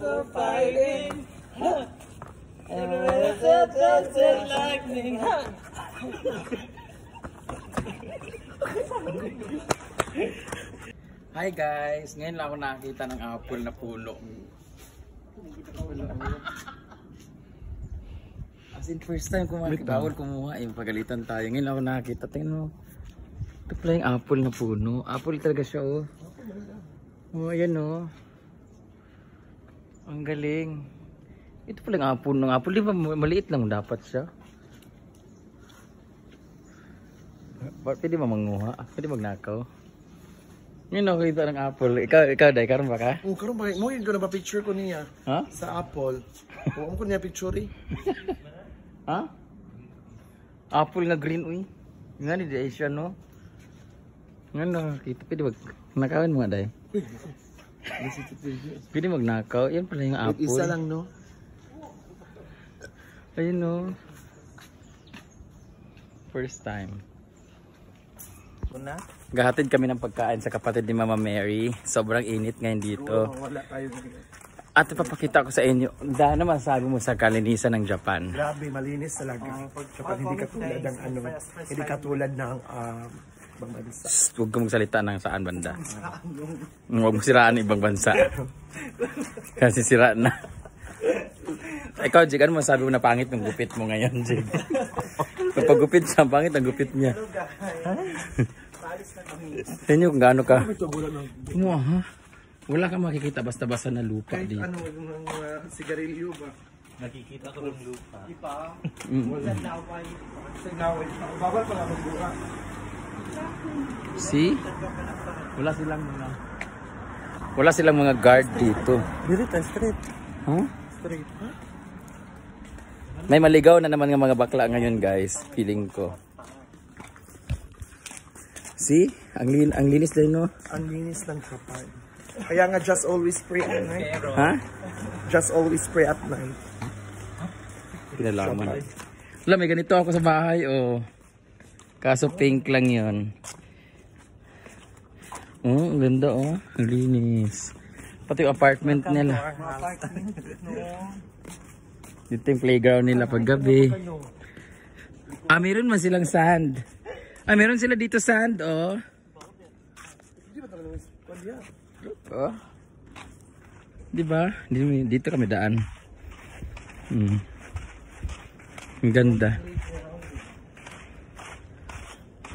So fighting, and lightning. Hi guys! Ngayon lang ako nakakita ng apple na puno. As in first time ko bawal kumuha eh. Pagalitan tayo. Ngayon lang ako nakakita. Tingnan mo. Ito pala yung apple na puno. Apple talaga siya oh. Oh ayan oh. Ang galing. Ito pala yung apple ng apple. Di ba maliit lang dapat siya? Pwede ba manguha? Pwede magnakaw? Ngayon ako kita ng apple. Ikaw Day, karon ba ka? Oh, karon ba? Mo yun ko na ba picture ko niya? Ha? Sa apple. Oo ko niya picture eh. Ha? Apple na green uy. Nga ni Day siya no? Nga nakakita. Pwede mag nakawin mo Day? Pwede magnakaw. Yan pala yung apple. Isa lang no? Ayun no. First time. Una? Gahatid kami ng pagkain sa kapatid ni Mama Mary. Sobrang init ngayon dito. Wala tayo. At ipapakita ko sa inyo. Dahil naman sabi mo sa kalinisan ng Japan. Grabe, malinis talaga. Japan hindi katulad ng ano, hindi katulad ng ibang bansa. Huwag ka magsalita ng saan banda. Huwag mo siraan ibang bansa. Kasi sira na. Ikaw, Jig, ano masabi mo na pangit ng gupit mo ngayon, Jig? Kapag gupit siya, pangit ang gupit niya. Tingnan kung gaano ka. Ha? Wala kang makikita basta-basta na lupa Kahit dito. ano, ng sigarilyo ba? Nakikita ko ng lupa. Ipa. Wala laway. Sa laway. Bawal pala magbuka. See? Wala silang mga guard dito. Dito tayo, straight. Huh? Straight. Ha? May maligaw na naman ng mga bakla ngayon, guys. Feeling ko. See? Ang linis din, no? Ang linis ng Japan. Kaya nga just always pray at night. Ha? Just always pray at night. Kinalaman. Wala, may ganito ako sa bahay, oh. Kaso pink lang yun. Oh, ang ganda, oh. Ang linis. Pati yung apartment nila. Dito yung playground nila pag gabi. Ah, meron man silang sand. Ah, meron sila dito sand, oh. Oh. Diba? Dito kami daan. Ang ganda.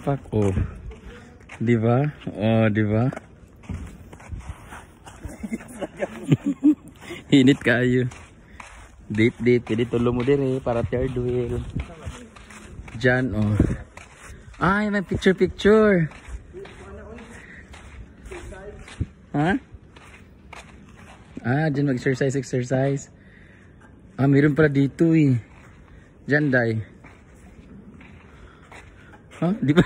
Fuck, oh. Diba? Oh, diba? Init kayo. Date. Pwede tulo mo din eh. Para third wheel. Diyan, oh. Ay, may picture. Ha? Ah, dyan mag-exercise. Ah, meron pala dito eh. Dyan, Day. Huh? Di ba?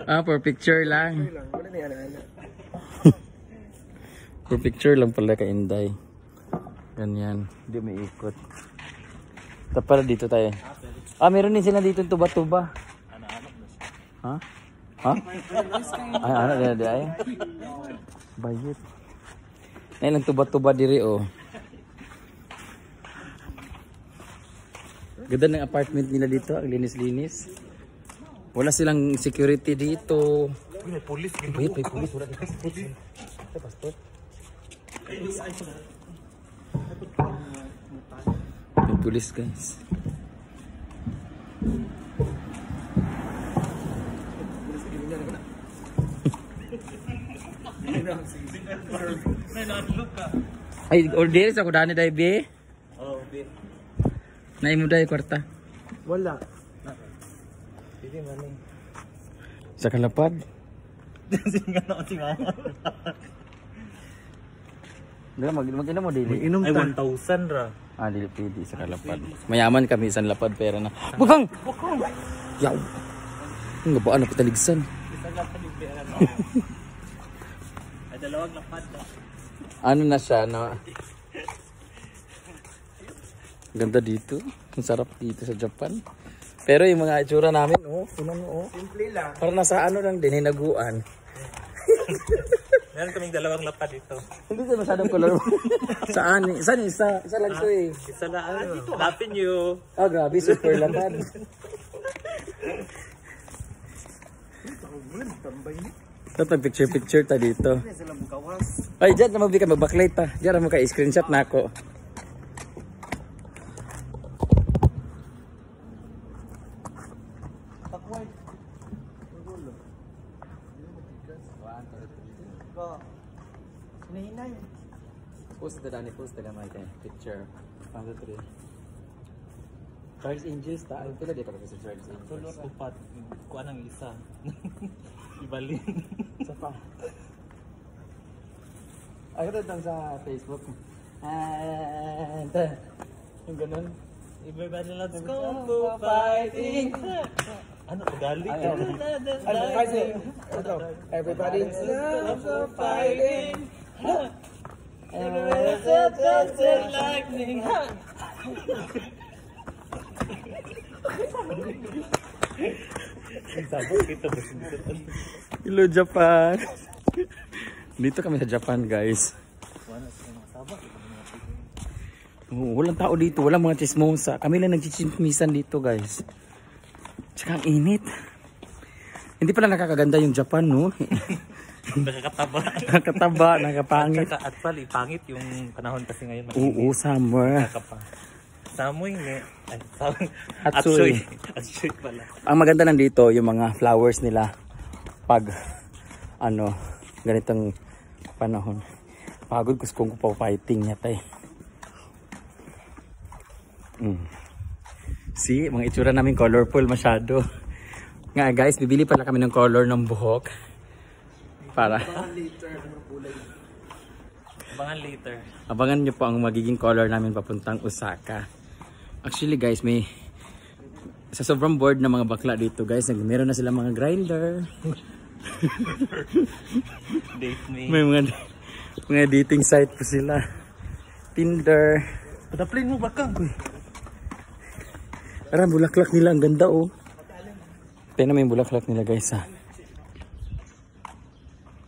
Ah, for picture lang. For picture lang pala ka Inday. Ganyan. Hindi may ikot. Tapos dito tayo. Ah, meron din sila dito tuba-tuba. Ha? Ha? Ay, ano ay. Bayot. Ay, lang tuba-tuba diri oh. Ganda ng apartment nila dito, ang linis-linis. Wala silang security dito. May pulis. May pulis. Wala dito. Ay, pastor. May pulis, guys. Ay, orderes ako dani dai be. Oh, bit. Nay mo dai kwarta. Wala. Hindi man eh. Sa kalapad. Singa na si mama. Dala mag-ina mo dili. Inom Ay, ta. 1,000 ra. Ah, dili pwede sa kalapad. Mayaman kami isang lapad pera na. Bukang. Yaw. Nga ba anak taligsan? Isang lapad yung pera na. Ay, dalawang lapad na. Ano na siya, no? Ganda dito. Ang sarap dito sa Japan. Pero yung mga itsura namin, oh, puno, oh. Simple lang. Para nasa ano lang din, hinaguan. Meron kaming dalawang lapad dito. Hindi siya masyadong color. Saan? Saan isa? Isa lang to eh. Isa na hanapin nyo. Oh, grabe. Super lapad. Dapat picture ta dito. Ay, dyan na mabi ka mag-backlight pa. Dyan mo ka screenshot na ako. Post na post na may picture. 1, 2, 3. Charles Angels ta. Ay, pila di pa kasi sa Charles Angels. Tulot upat. Kuha ng isa. Ibalin. Sa pa. Ay, ito lang sa Facebook. Yung ganun. Everybody let's go for fighting. Ano, Tagalog? Everybody loves for fighting. Lightning. Hello Japan. Dito kami sa Japan, guys. Walang tao dito, walang mga chismosa. Kami lang nagchichismisan dito, guys. Tsaka ang init. Hindi pala nakakaganda yung Japan, no? Nakakataba. Nakakataba, nakapangit. At pala, pangit yung panahon kasi ngayon. Oo, summer. Samoy nga. Ay, Atsuy. Atsuy pala. Ang maganda lang dito, yung mga flowers nila. Pag, ganitong panahon. Pagod kung pa fighting yata eh. See, mga itsura namin colorful masyado. Nga guys, bibili pala kami ng color ng buhok. Para abangan later. Abangan nyo po ang magiging color namin papuntang Osaka. Actually guys, may sa sobrang bored na mga bakla dito guys, meron na sila mga grinder. Date me. May mga dating site po sila. Tinder. Padaplin mo bakang. Parang bulaklak nila, ang ganda oh. Tingnan mo yung bulaklak nila guys ha.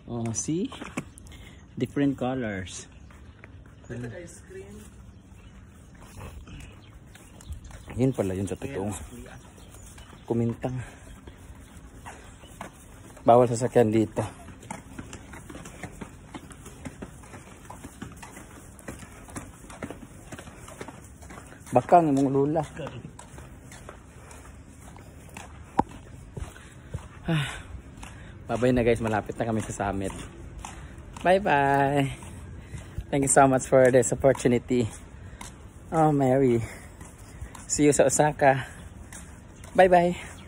Oh, see? Different colors. Yun pala yun sa totoong kumintang. Bawal sasakyan dito. Bakang mong lula. Bye-bye na guys, malapit na kami sa summit. Bye-bye. Thank you so much for this opportunity. Oh, Mary. See you sa Osaka. Bye-bye.